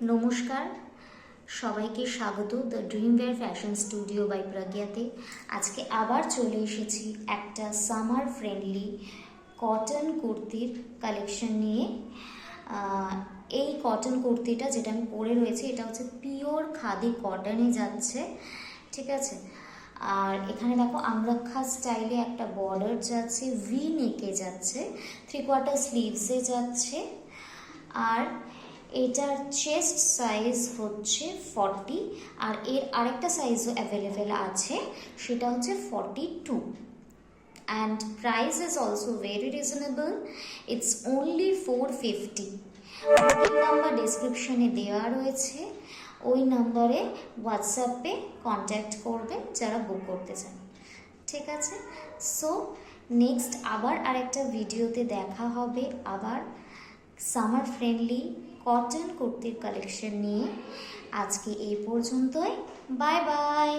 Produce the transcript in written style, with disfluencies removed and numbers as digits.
নমস্কার, সবাইকে স্বাগত দ্য ড্রিমওয়্যার ফ্যাশন স্টুডিও বাই প্রজ্ঞাতে। আজকে আবার চলে এসেছি একটা সামার ফ্রেন্ডলি কটন কুর্তির কালেকশন নিয়ে। এই কটন কুর্তিটা যেটা আমি পরে রয়েছে এটা হচ্ছে পিওর খাদি কটনে যাচ্ছে, ঠিক আছে। আর এখানে দেখো আমরাক্ষা স্টাইলে একটা বর্ডার যাচ্ছে, ভি নেকে যাচ্ছে, 3/4 স্লিভসে যাচ্ছে। আর এটার চেস্ট সাইজ হচ্ছে 40, আর এর আরেকটা সাইজও অ্যাভেলেবেল আছে, সেটা হচ্ছে 42, and price is also very reasonable. It's only 450. Booking number ডেসক্রিপশনে দেওয়া রয়েছে, ওই নাম্বারে হোয়াটসঅ্যাপে কন্ট্যাক্ট করবেন যারা বুক করতে চান, ঠিক আছে। সো নেক্সট আবার আরেকটা ভিডিওতে দেখা হবে, আবার সামার ফ্রেন্ডলি কটন কুর্তির কালেকশন নিয়ে। আজকে এই পর্যন্তই, বাই বাই।